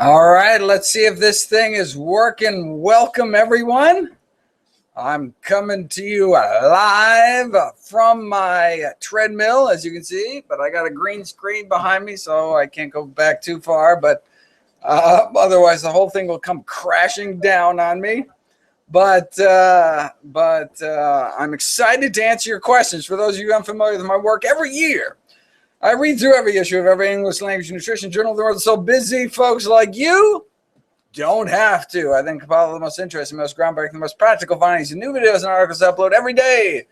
All right, let's see if this thing is working. Welcome, everyone. I'm coming to you live from my treadmill, as you can see, but I got a green screen behind me, so I can't go back too far, but otherwise the whole thing will come crashing down on me. But I'm excited to answer your questions. For those of you unfamiliar with my work, every year I read through every issue of every English language nutrition journal. The world is so busy, folks like you don't have to. I think compile the most interesting, most groundbreaking, the most practical findings and new videos and articles I upload every day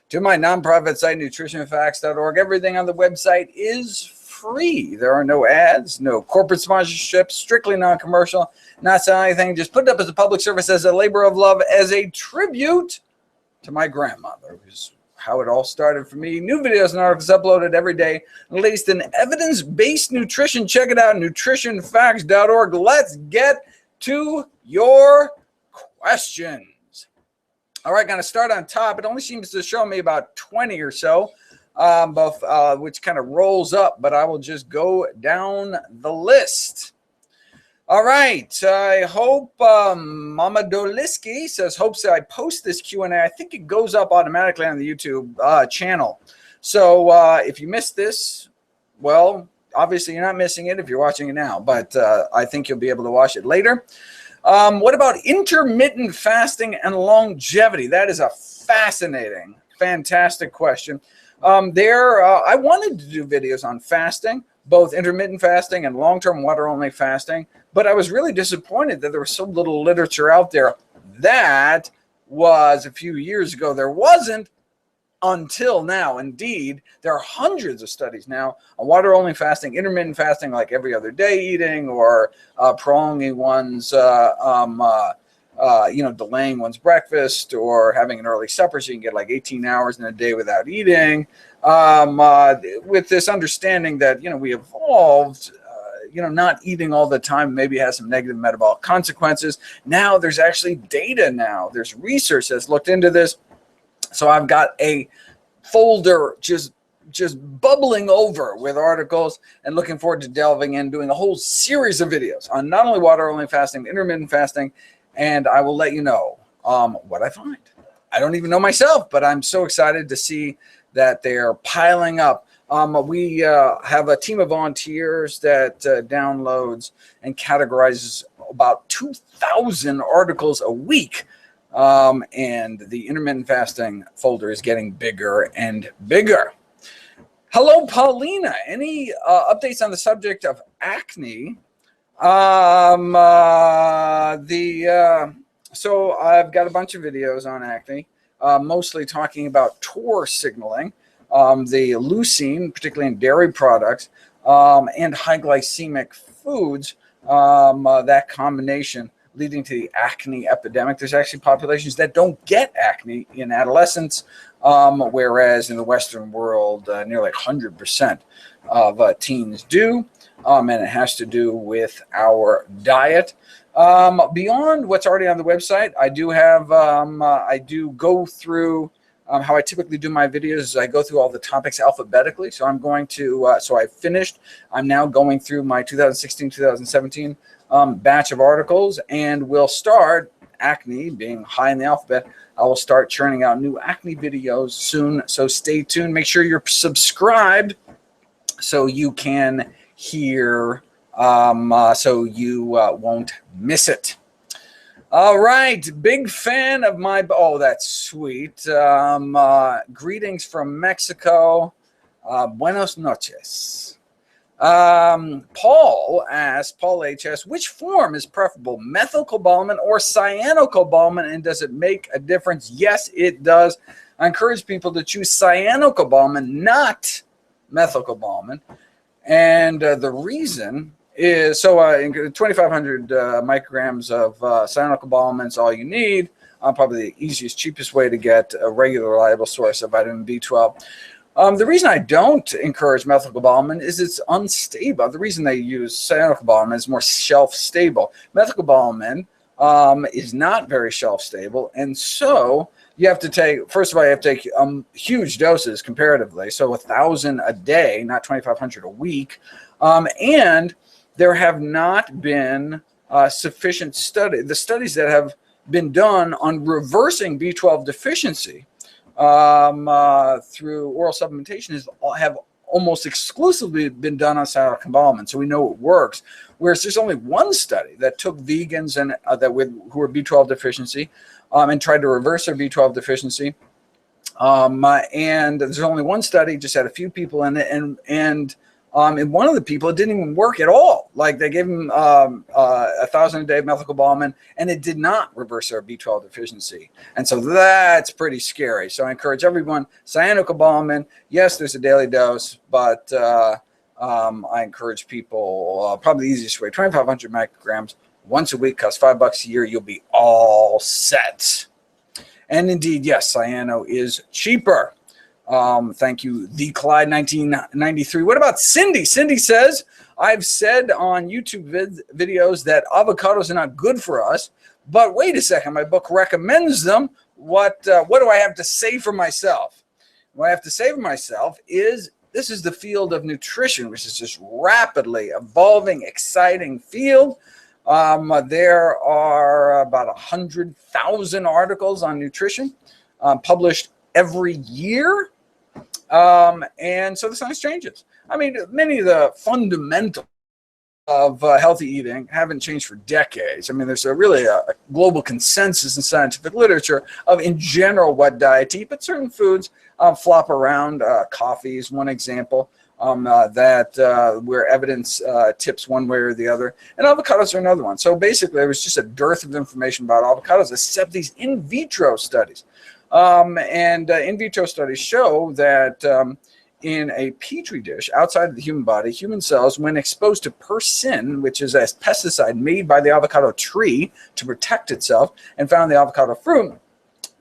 to my nonprofit site, nutritionfacts.org. Everything on the website is free. There are no ads, no corporate sponsorships, strictly non-commercial, not selling anything, just put it up as a public service, as a labor of love, as a tribute to my grandmother, who's how it all started for me. New videos and articles uploaded every day, released in evidence-based nutrition. Check it out, nutritionfacts.org. Let's get to your questions. All right, going to start on top. It only seems to show me about 20 or so, which kind of rolls up, but I will just go down the list. All right, I hope Mama Doliski says, hopes that I post this Q&A. I think it goes up automatically on the YouTube channel. So if you missed this, well, obviously you're not missing it if you're watching it now, but I think you'll be able to watch it later. What about intermittent fasting and longevity? That is a fascinating, fantastic question. I wanted to do videos on fasting, both intermittent fasting and long-term water-only fasting, but I was really disappointed that there was so little literature out there. That was a few years ago. There wasn't until now. Indeed, there are hundreds of studies now on water-only fasting, intermittent fasting, like every other day eating, or prolonging one's, delaying one's breakfast, or having an early supper so you can get like 18 hours in a day without eating. With this understanding that, we evolved, not eating all the time maybe has some negative metabolic consequences. Now there's actually data now. There's research that's looked into this. So I've got a folder just bubbling over with articles, and looking forward to delving in, doing a whole series of videos on not only water-only fasting, intermittent fasting, and I will let you know what I find. I don't even know myself, but I'm so excited to see that they're piling up. We have a team of volunteers that downloads and categorizes about 2,000 articles a week. And the intermittent fasting folder is getting bigger and bigger. Hello, Paulina. Any updates on the subject of acne? So I've got a bunch of videos on acne, mostly talking about TOR signaling, the leucine, particularly in dairy products, and high glycemic foods, that combination leading to the acne epidemic. There's actually populations that don't get acne in adolescence, whereas in the Western world, nearly 100% of teens do, and it has to do with our diet. Beyond what's already on the website, I do have, I do go through how I typically do my videos is I go through all the topics alphabetically. So I'm going to, so I finished, I'm now going through my 2016-2017 batch of articles, and we'll start, acne being high in the alphabet, I will start churning out new acne videos soon. So stay tuned. Make sure you're subscribed so you can hear, so you won't miss it. All right, big fan of my, oh, that's sweet. Greetings from Mexico. Buenos noches. Paul HS, which form is preferable, methylcobalamin or cyanocobalamin, and does it make a difference? Yes, it does. I encourage people to choose cyanocobalamin, not methylcobalamin. And the reason is, so 2,500 micrograms of cyanocobalamin is all you need. Probably the easiest, cheapest way to get a regular, reliable source of vitamin B12. The reason I don't encourage methylcobalamin is it's unstable. The reason they use cyanocobalamin is more shelf stable. Methylcobalamin is not very shelf stable, and so you have to take, first of all, you have to take huge doses comparatively, so 1,000 a day, not 2,500 a week, and there have not been sufficient the studies that have been done on reversing B12 deficiency through oral supplementation have almost exclusively been done on cyanocobalamin, so we know it works. Whereas there's only one study that took vegans and who were B12 deficiency and tried to reverse their B12 deficiency. And there's only one study, just had a few people in it, and in one of the people, it didn't even work at all. Like they gave them 1,000 a day of methylcobalamin, and it did not reverse their B12 deficiency. And so that's pretty scary. So I encourage everyone, cyanocobalamin, yes, there's a daily dose, but I encourage people, probably the easiest way, 2,500 micrograms once a week, costs $5 a year, you'll be all set. And indeed, yes, cyano is cheaper. Thank you, the Clyde 1993. What about Cindy? Cindy says, I've said on YouTube videos that avocados are not good for us, but wait a second, my book recommends them. What do I have to say for myself? What I have to say for myself is this is the field of nutrition, which is just rapidly evolving, exciting field. There are about 100,000 articles on nutrition published every year. And so the science changes. I mean, many of the fundamentals of healthy eating haven't changed for decades. I mean, there's really a global consensus in scientific literature of, in general, what diet to eat, but certain foods flop around. Coffee is one example where evidence tips one way or the other, and avocados are another one. So basically, there was just a dearth of information about avocados, except these in vitro studies. In vitro studies show that in a petri dish outside of the human body, human cells, when exposed to persin, which is a pesticide made by the avocado tree to protect itself and found in the avocado fruit,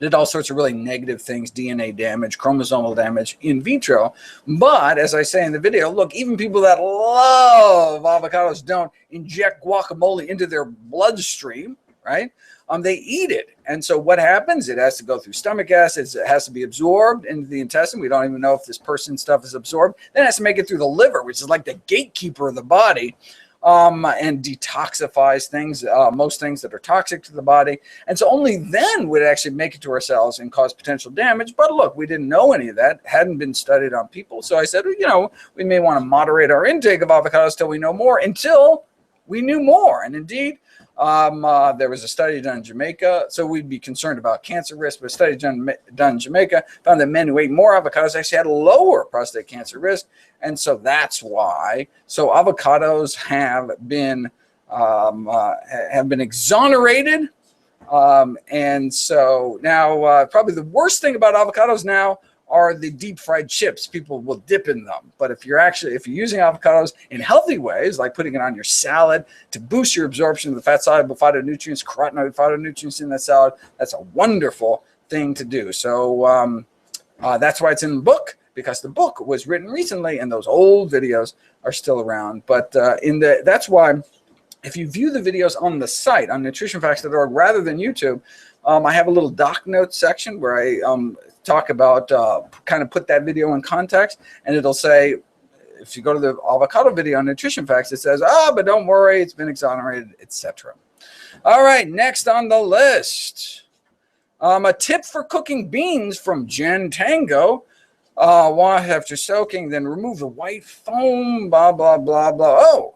did all sorts of really negative things, DNA damage, chromosomal damage in vitro. But as I say in the video, look, even people that love avocados don't inject guacamole into their bloodstream, right? They eat it. And so what happens? It has to go through stomach acids. It has to be absorbed into the intestine. We don't even know if this person stuff is absorbed. Then it has to make it through the liver, which is like the gatekeeper of the body, and detoxifies things, most things that are toxic to the body. And so only then would it actually make it to our cells and cause potential damage. But look, we didn't know any of that. Hadn't been studied on people. So I said, you know, we may want to moderate our intake of avocados till we know more, until we knew more. And indeed, there was a study done in Jamaica, so we'd be concerned about cancer risk, but a study done in Jamaica found that men who ate more avocados actually had a lower prostate cancer risk, and so that's why. So avocados have been exonerated, and so now probably the worst thing about avocados now are the deep fried chips. People will dip in them. But if you're using avocados in healthy ways, like putting it on your salad to boost your absorption of the fat soluble phytonutrients, carotenoid phytonutrients in that salad, that's a wonderful thing to do. So that's why it's in the book, because the book was written recently and those old videos are still around. But that's why if you view the videos on the site, on nutritionfacts.org, rather than YouTube, I have a little doc notes section where I talk about, kind of put that video in context, and it'll say, if you go to the avocado video on Nutrition Facts, it says, but don't worry, it's been exonerated, etc. All right, next on the list, a tip for cooking beans from Jen Tango. Wash after soaking, then remove the white foam, blah, blah, blah, blah.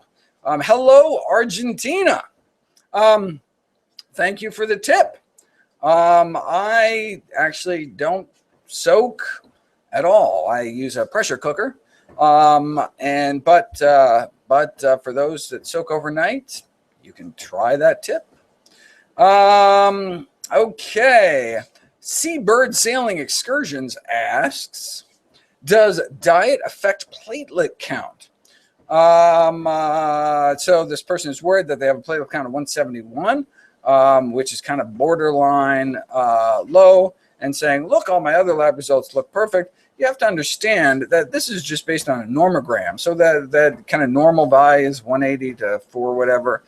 Hello, Argentina. Thank you for the tip. I actually don't soak at all. I use a pressure cooker. But for those that soak overnight, you can try that tip. Okay. Seabird Sailing Excursions asks, does diet affect platelet count? So this person is worried that they have a platelet count of 171. Which is kind of borderline low, and saying, look, all my other lab results look perfect. You have to understand that this is just based on a normogram. So that kind of normal value is 180 to 4 whatever.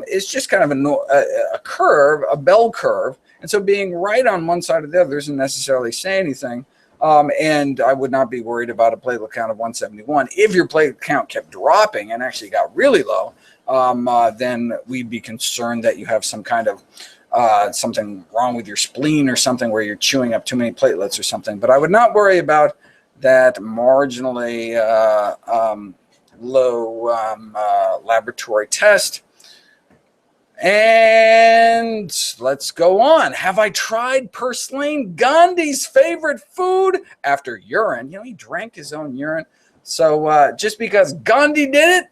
It's just kind of a curve, a bell curve. And so being right on one side or the other doesn't necessarily say anything. And I would not be worried about a platelet count of 171. If your platelet count kept dropping and actually got really low, then we'd be concerned that you have some kind of something wrong with your spleen or something where you're chewing up too many platelets or something. But I would not worry about that marginally low laboratory test. And let's go on. Have I tried purslane, Gandhi's favorite food after urine? You know, he drank his own urine. So just because Gandhi did it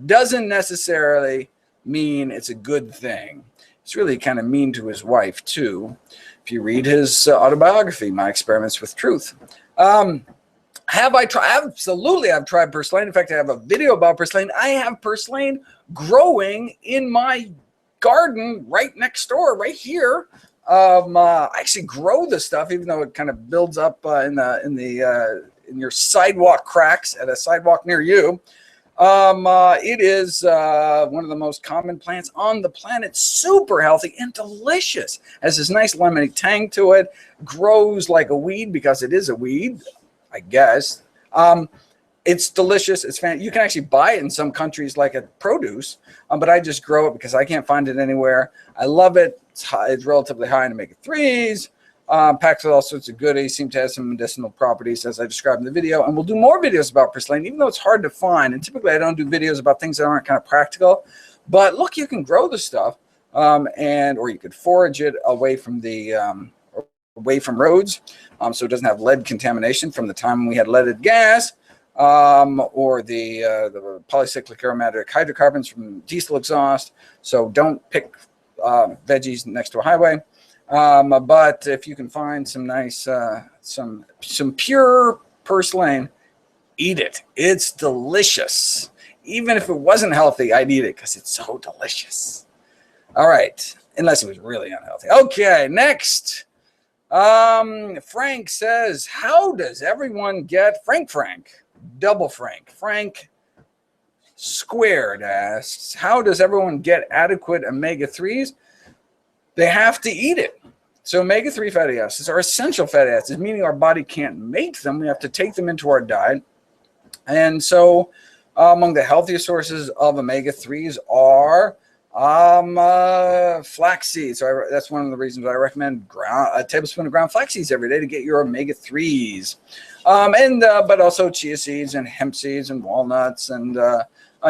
doesn't necessarily mean it's a good thing. It's really kind of mean to his wife, too. If you read his autobiography, My Experiments with Truth. Have I tried? Absolutely, I've tried purslane. In fact, I have a video about purslane. I have purslane growing in my garden right next door, right here. I actually grow the stuff, even though it kind of builds up in your sidewalk cracks at a sidewalk near you. It is one of the most common plants on the planet. Super healthy and delicious. Has this nice lemony tang to it. Grows like a weed because it is a weed, I guess. It's delicious. It's fantastic. You can actually buy it in some countries like a produce, but I just grow it because I can't find it anywhere. I love it. It's relatively high in omega-3s. Packed with all sorts of goodies. Seem to have some medicinal properties as I described in the video. And we'll do more videos about purslane, even though it's hard to find. And typically I don't do videos about things that aren't kind of practical. But look, you can grow the stuff, or you could forage it away from roads, so it doesn't have lead contamination from the time when we had leaded gas, or the polycyclic aromatic hydrocarbons from diesel exhaust. So don't pick veggies next to a highway. But if you can find some nice, some pure purslane, eat it. It's delicious. Even if it wasn't healthy, I'd eat it because it's so delicious. All right, unless it was really unhealthy. Okay, next. Frank says, how does everyone get Frank, double Frank squared asks, how does everyone get adequate omega-3s? They have to eat it. So omega-3 fatty acids are essential fatty acids, meaning our body can't make them. We have to take them into our diet. And so among the healthiest sources of omega-3s are flax seeds. So that's one of the reasons I recommend a tablespoon of ground flax seeds every day to get your omega-3s. But also chia seeds and hemp seeds and walnuts and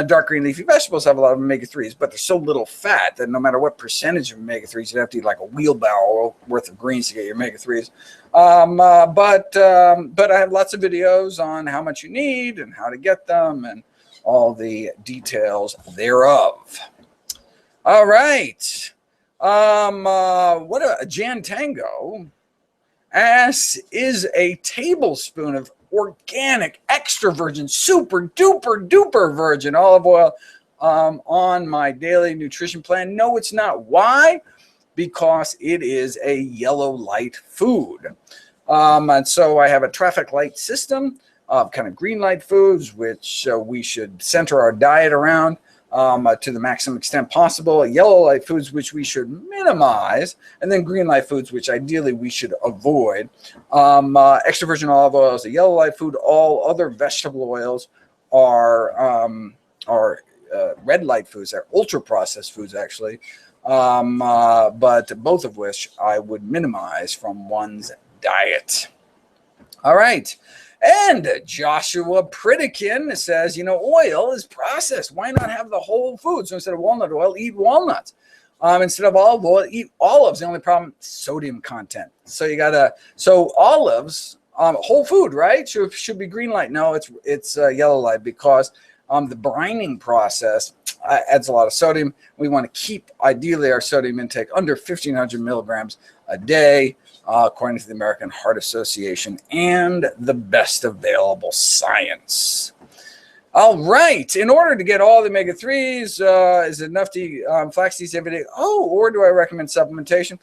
dark green leafy vegetables have a lot of omega-3s, but there's so little fat that no matter what percentage of omega-3s, you'd have to eat like a wheelbarrow worth of greens to get your omega-3s. But I have lots of videos on how much you need and how to get them and all the details thereof. All right. Jan Tango asks, is a tablespoon of organic, extra virgin, super duper duper virgin olive oil on my daily nutrition plan? No, it's not. Why? Because it is a yellow light food. And so I have a traffic light system of kind of green light foods, which we should center our diet around to the maximum extent possible. Yellow light foods, which we should minimize, and then green light foods, which ideally we should avoid. Extra virgin olive oil is a yellow light food. All other vegetable oils are red light foods. They're ultra processed foods, actually, but both of which I would minimize from one's diet. All right. And Joshua Pritikin says, oil is processed. Why not have the whole food? So instead of walnut oil, eat walnuts. Instead of olive oil, eat olives. The only problem, sodium content. So olives, whole food, right? Should be green light. No, it's yellow light because the brining process adds a lot of sodium. We want to keep, ideally, our sodium intake under 1,500 milligrams a day, according to the American Heart Association and the best available science. All right. In order to get all the omega-3s, is it enough to eat flax seeds every day? Or do I recommend supplementation?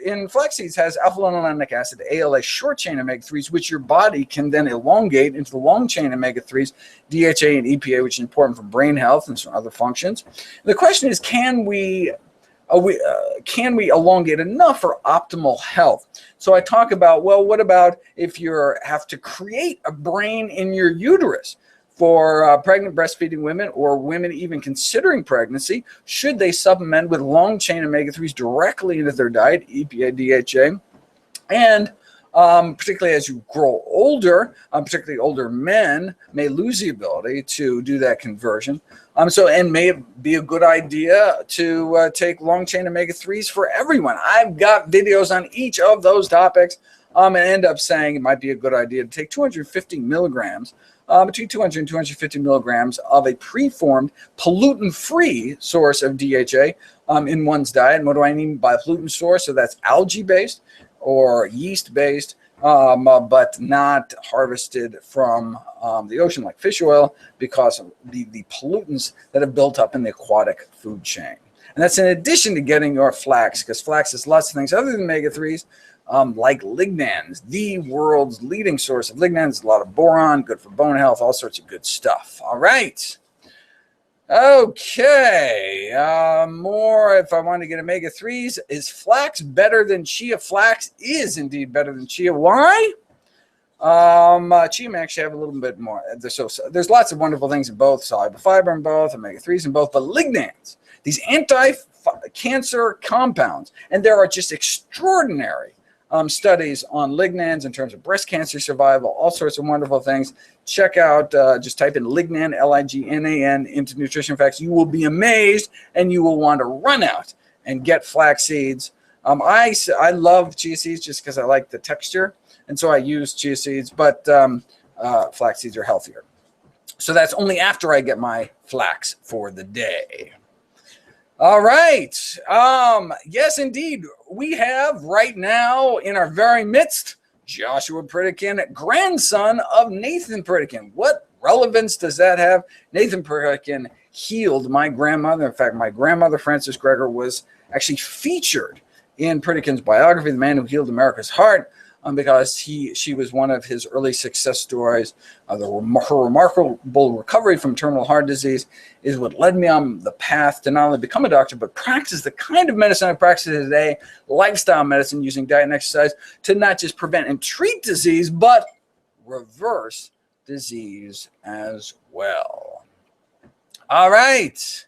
In flax seeds has alpha-linolenic acid, ALA, short-chain omega-3s, which your body can then elongate into the long-chain omega-3s, DHA and EPA, which is important for brain health and some other functions. The question is, can we can we elongate enough for optimal health? So I talk about, well, what about if you have to create a brain in your uterus? For pregnant breastfeeding women or women even considering pregnancy, should they supplement with long-chain omega-3s directly into their diet, EPA, DHA? And particularly as you grow older, particularly older men may lose the ability to do that conversion. And may it be a good idea to take long-chain omega-3s for everyone. I've got videos on each of those topics and end up saying it might be a good idea to take 250 milligrams, between 200 and 250 milligrams of a preformed pollutant-free source of DHA in one's diet. And what do I mean by pollutant source? So that's algae-based or yeast-based, but not harvested from the ocean like fish oil because of the pollutants that have built up in the aquatic food chain. And that's in addition to getting your flax, because flax is lots of things other than omega-3s, like lignans, the world's leading source of lignans, a lot of boron, good for bone health, all sorts of good stuff. All right. Okay, more if I want to get omega-3s. Is flax better than chia? Flax is indeed better than chia. Why? Chia may actually have a little bit more. So there's lots of wonderful things in both, soluble fiber in both, omega-3s in both, but lignans, these anti-cancer compounds, and there are just extraordinary studies on lignans in terms of breast cancer survival, all sorts of wonderful things. Check out, just type in lignan, Lignan, into Nutrition Facts. You will be amazed, and you will want to run out and get flax seeds. I love chia seeds just because I like the texture, and so I use chia seeds, but flax seeds are healthier. So that's only after I get my flax for the day. All right. Yes, indeed. We have right now in our very midst Joshua Pritikin, grandson of Nathan Pritikin. What relevance does that have? Nathan Pritikin healed my grandmother. In fact, my grandmother, Frances Gregor, was actually featured in Pritikin's biography, The Man Who Healed America's Heart, because she was one of his early success stories. Her remarkable recovery from terminal heart disease is what led me on the path to not only become a doctor, but practice the kind of medicine I practice today, lifestyle medicine using diet and exercise, to not just prevent and treat disease, but reverse disease as well. All right.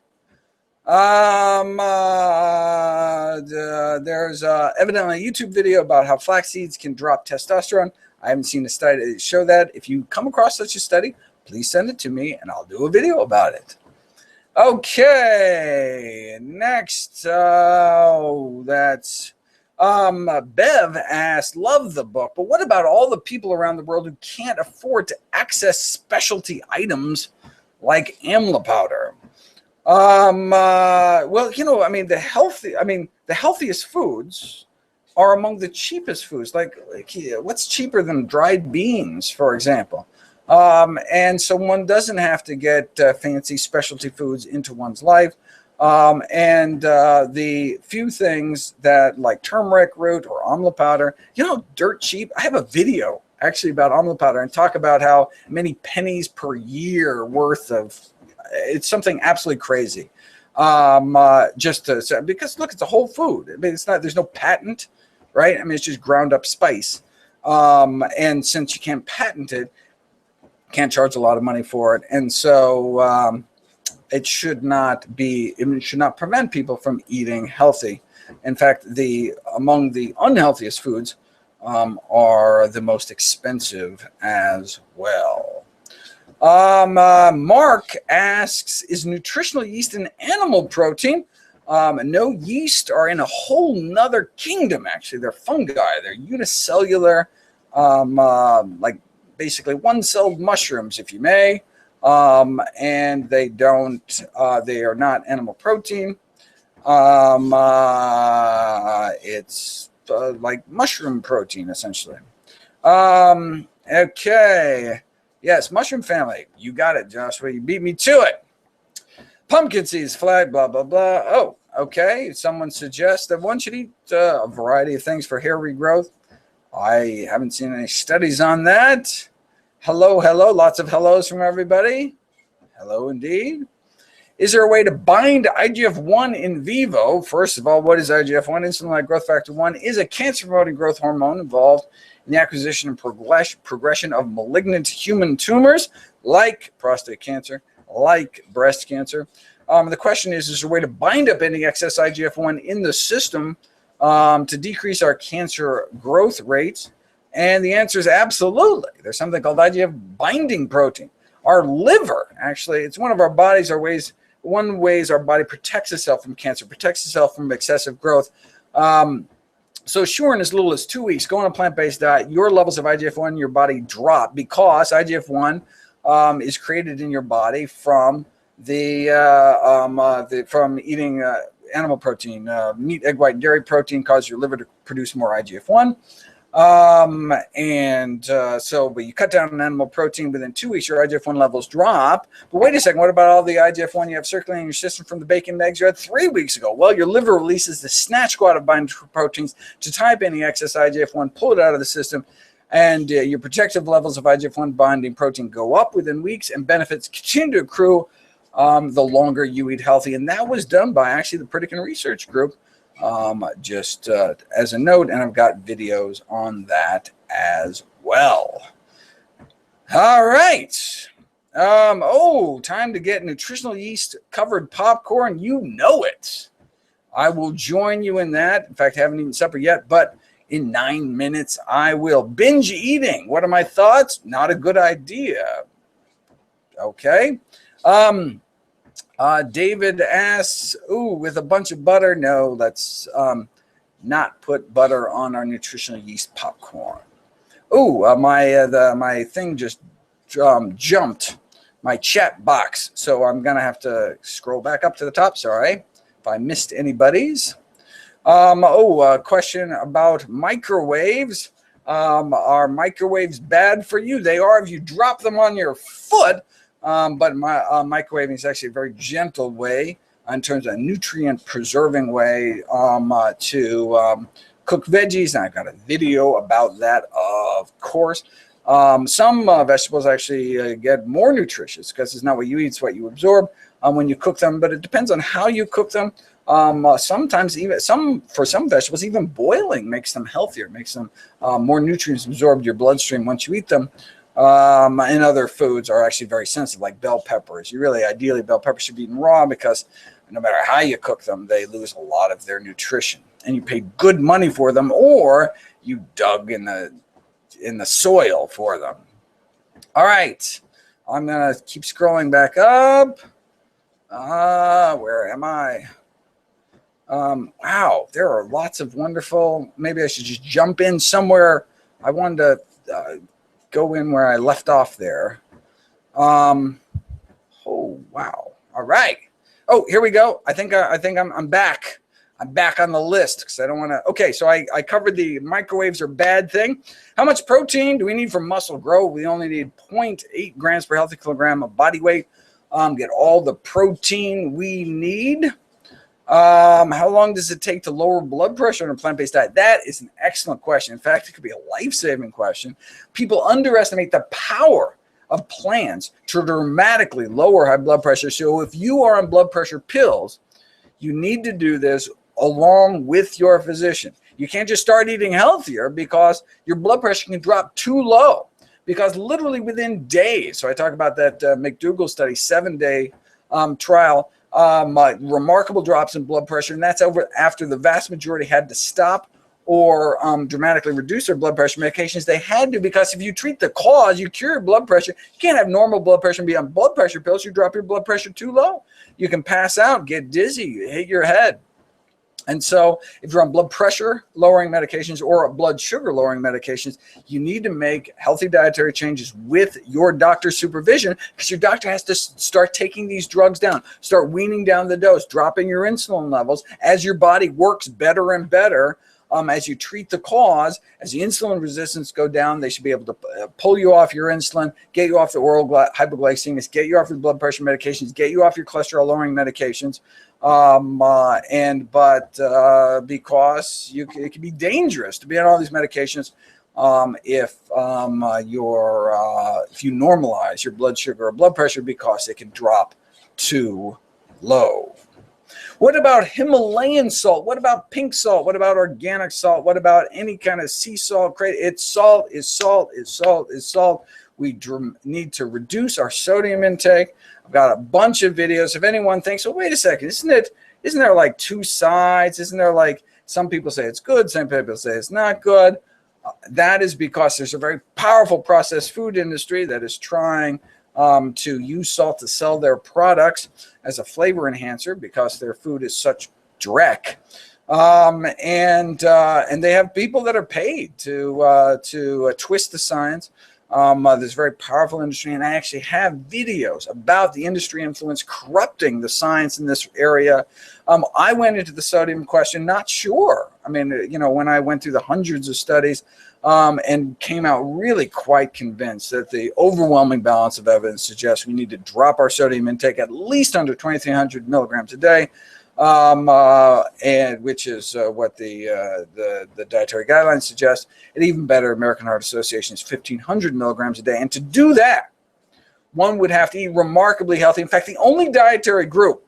There's evidently a YouTube video about how flax seeds can drop testosterone. I haven't seen a study to show that. If you come across such a study, please send it to me and I'll do a video about it. Okay, next, that's Bev asked, love the book, but what about all the people around the world who can't afford to access specialty items like amla powder? Well, you know, I mean, the healthiest foods are among the cheapest foods. Like what's cheaper than dried beans, for example? And so one doesn't have to get fancy specialty foods into one's life. The few things that, like turmeric root or amla powder, you know, dirt cheap. I have a video actually about amla powder and talk about how many pennies per year worth of. It's something absolutely crazy. Just to say, because look, it's a whole food. I mean, it's not. There's no patent, right? I mean, it's just ground up spice. And since you can't patent it, can't charge a lot of money for it, and so it should not prevent people from eating healthy. In fact, among the unhealthiest foods are the most expensive as well. Mark asks, is nutritional yeast an animal protein? No, yeast are in a whole nother kingdom, actually. They're fungi. They're unicellular, like basically one-celled mushrooms, if you may. And they are not animal protein. It's like mushroom protein, essentially. Okay. Yes, mushroom family. You got it, Joshua. You beat me to it. Pumpkin seeds, flag, blah, blah, blah. Oh, okay. Someone suggests that one should eat a variety of things for hair regrowth. I haven't seen any studies on that. Hello, hello. Lots of hellos from everybody. Hello, indeed. Is there a way to bind IGF-1 in vivo? First of all, what is IGF-1? Insulin-like growth factor 1 is a cancer-promoting growth hormone involved in the acquisition and progression of malignant human tumors like prostate cancer, like breast cancer. The question is there a way to bind up any excess IGF-1 in the system to decrease our cancer growth rates? And the answer is absolutely. There's something called IGF binding protein. Our liver, actually, it's one of our bodies, one ways our body protects itself from cancer, protects itself from excessive growth. So sure, in as little as 2 weeks, go on a plant-based diet, your levels of IGF-1 in your body drop because IGF-1 is created in your body from from eating animal protein. Meat, egg white, and dairy protein cause your liver to produce more IGF-1. But you cut down on animal protein, within 2 weeks, your IGF-1 levels drop. But wait a second, what about all the IGF-1 you have circulating in your system from the bacon and eggs you had 3 weeks ago? Well, your liver releases the snatch squad of binding proteins to tie up any excess IGF-1, pull it out of the system, and your protective levels of IGF-1 binding protein go up within weeks, and benefits continue to accrue the longer you eat healthy. And that was done by actually the Pritikin Research Group. Just as a note, and I've got videos on that as well. All right. Time to get nutritional yeast covered popcorn. You know it. I will join you in that. In fact, I haven't eaten supper yet, but in 9 minutes, I will. Binge eating. What are my thoughts? Not a good idea. Okay. David asks, with a bunch of butter? No, let's not put butter on our nutritional yeast popcorn. My thing just jumped, my chat box. So I'm going to have to scroll back up to the top. Sorry if I missed anybody's. A question about microwaves. Are microwaves bad for you? They are if you drop them on your foot. But microwaving is actually a very gentle way in terms of a nutrient preserving way to cook veggies. And I've got a video about that, of course. Some vegetables actually get more nutritious because it's not what you eat, it's what you absorb when you cook them. But it depends on how you cook them. Sometimes for some vegetables, even boiling makes them healthier, makes them more nutrients absorbed in your bloodstream once you eat them. And other foods are actually very sensitive, like bell peppers. Ideally, bell peppers should be eaten raw because no matter how you cook them, they lose a lot of their nutrition. And you paid good money for them, or you dug in the soil for them. All right, I'm gonna keep scrolling back up. Where am I? Wow, there are lots of wonderful. Maybe I should just jump in somewhere. I wanted to. Go in where I left off there. Oh wow! All right. Oh, here we go. I think I'm back. I'm back on the list because I don't want to. Okay, so I covered the microwaves are bad thing. How much protein do we need for muscle growth? We only need 0.8 grams per healthy kilogram of body weight. Get all the protein we need. How long does it take to lower blood pressure on a plant-based diet? That is an excellent question. In fact, it could be a life-saving question. People underestimate the power of plants to dramatically lower high blood pressure. So if you are on blood pressure pills, you need to do this along with your physician. You can't just start eating healthier because your blood pressure can drop too low. Because literally within days, so I talk about that McDougall study, 7-day trial, remarkable drops in blood pressure, and that's over after the vast majority had to stop or dramatically reduce their blood pressure medications. They had to, because if you treat the cause, you cure your blood pressure. You can't have normal blood pressure and be on blood pressure pills. You drop your blood pressure too low. You can pass out, get dizzy, hit your head. And so if you're on blood pressure lowering medications or blood sugar lowering medications, you need to make healthy dietary changes with your doctor's supervision, because your doctor has to start taking these drugs down, start weaning down the dose, dropping your insulin levels as your body works better and better. As you treat the cause, as the insulin resistance go down, they should be able to pull you off your insulin, get you off the oral hypoglycemics, get you off your blood pressure medications, get you off your cholesterol lowering medications. Because it can be dangerous to be on all these medications if you normalize your blood sugar or blood pressure, because it can drop too low. What about Himalayan salt? What about pink salt? What about organic salt? What about any kind of sea salt? It's salt is salt is salt is salt. We need to reduce our sodium intake. I've got a bunch of videos. If anyone thinks, well, wait a second, isn't there like two sides? Isn't there like some people say it's good, some people say it's not good? That is because there's a very powerful processed food industry that is trying to use salt to sell their products as a flavor enhancer because their food is such dreck. And they have people that are paid to twist the science. There's a very powerful industry, and I actually have videos about the industry influence corrupting the science in this area. I went into the sodium question not sure. I mean, you know, when I went through the hundreds of studies and came out really quite convinced that the overwhelming balance of evidence suggests we need to drop our sodium intake at least under 2,300 milligrams a day. And which is what the dietary guidelines suggest. And even better, American Heart Association is 1,500 milligrams a day. And to do that, one would have to eat remarkably healthy. In fact, the only dietary group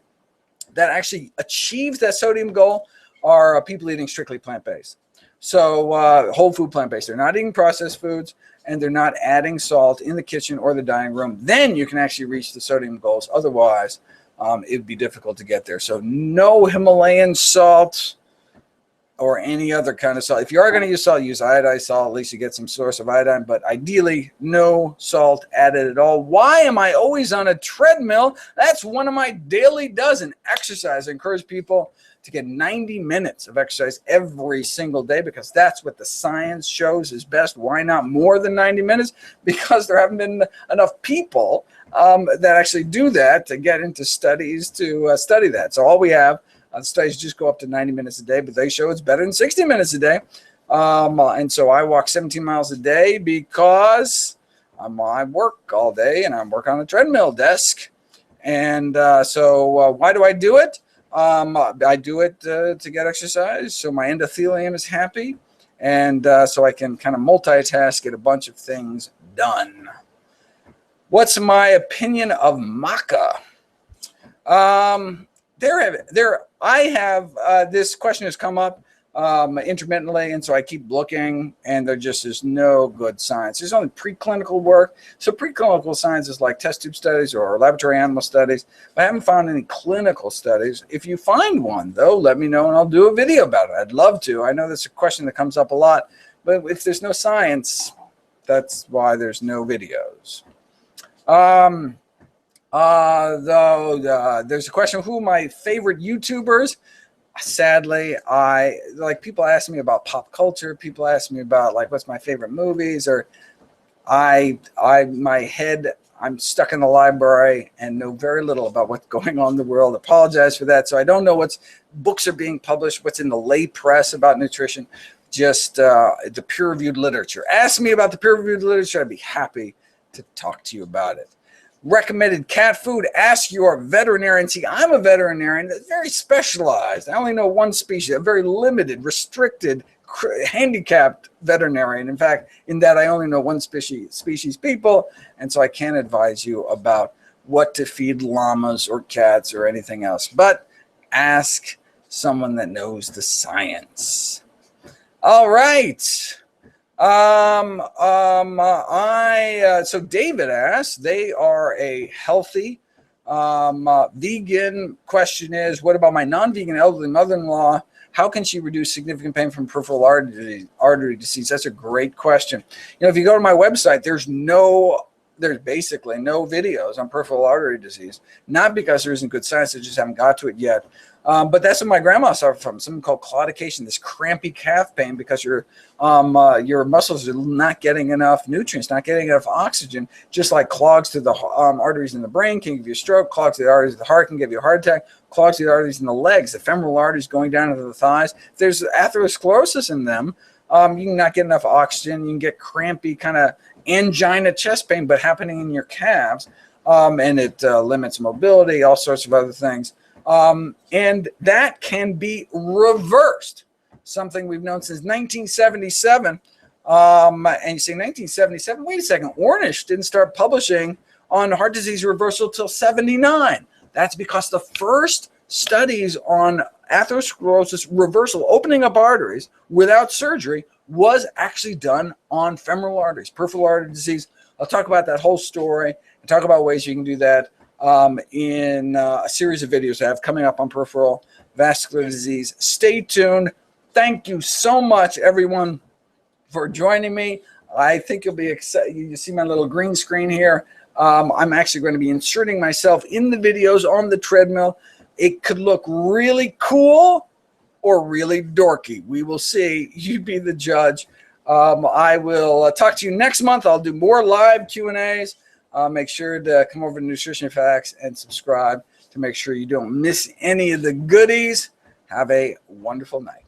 that actually achieves that sodium goal are people eating strictly plant-based. So whole food plant-based. They're not eating processed foods, and they're not adding salt in the kitchen or the dining room. Then you can actually reach the sodium goals. Otherwise, it would be difficult to get there. So no Himalayan salt or any other kind of salt. If you are going to use salt, use iodized salt. At least you get some source of iodine. But ideally, no salt added at all. Why am I always on a treadmill? That's one of my daily dozen. Exercise. I encourage people to get 90 minutes of exercise every single day because that's what the science shows is best. Why not more than 90 minutes? Because there haven't been enough people that actually do that to get into studies to study that. So all we have, studies just go up to 90 minutes a day, but they show it's better than 60 minutes a day. And so I walk 17 miles a day because I work all day and I'm working on a treadmill desk. And so why do I do it? I do it to get exercise, so my endothelium is happy, and so I can kind of multitask, get a bunch of things done. What's my opinion of maca? This question has come up intermittently, and so I keep looking, and there just is no good science. There's only preclinical work. So preclinical science is like test tube studies or laboratory animal studies. But I haven't found any clinical studies. If you find one, though, let me know, and I'll do a video about it. I'd love to. I know that's a question that comes up a lot. But if there's no science, that's why there's no videos. There's a question of who are my favorite YouTubers. Sadly, people ask me about pop culture. People ask me about like what's my favorite movies, or I'm stuck in the library and know very little about what's going on in the world. Apologize for that. So I don't know what's books are being published, what's in the lay press about nutrition, just the peer-reviewed literature. Ask me about the peer-reviewed literature. I'd be happy to talk to you about it. Recommended cat food, ask your veterinarian. See, I'm a veterinarian that's very specialized. I only know one species, a very limited, restricted, handicapped veterinarian. In fact, in that I only know one species people, and so I can't advise you about what to feed llamas or cats or anything else. But ask someone that knows the science. All right. So David asked, they are a healthy vegan. Question is, what about my non-vegan elderly mother-in-law? How can she reduce significant pain from peripheral artery disease? That's a great question. You know, if you go to my website, there's basically no videos on peripheral artery disease. Not because there isn't good science, I just haven't got to it yet. But that's what my grandma suffered from, something called claudication, this crampy calf pain because your muscles are not getting enough nutrients, not getting enough oxygen, just like clogs to the arteries in the brain can give you a stroke, clogs to the arteries of the heart can give you a heart attack, clogs to the arteries in the legs, the femoral arteries going down into the thighs. If there's atherosclerosis in them, you can not get enough oxygen, you can get crampy kind of angina chest pain, but happening in your calves, and it limits mobility, all sorts of other things. And that can be reversed, something we've known since 1977. And you say 1977, wait a second, Ornish didn't start publishing on heart disease reversal till 79. That's because the first studies on atherosclerosis reversal, opening up arteries without surgery, was actually done on femoral arteries, peripheral artery disease. I'll talk about that whole story and talk about ways you can do that in a series of videos I have coming up on peripheral vascular disease. Stay tuned. Thank you so much, everyone, for joining me. I think you'll be excited. You see my little green screen here. I'm actually going to be inserting myself in the videos on the treadmill. It could look really cool or really dorky. We will see. You be the judge. I will talk to you next month. I'll do more live Q&As. Make sure to come over to Nutrition Facts and subscribe to make sure you don't miss any of the goodies. Have a wonderful night.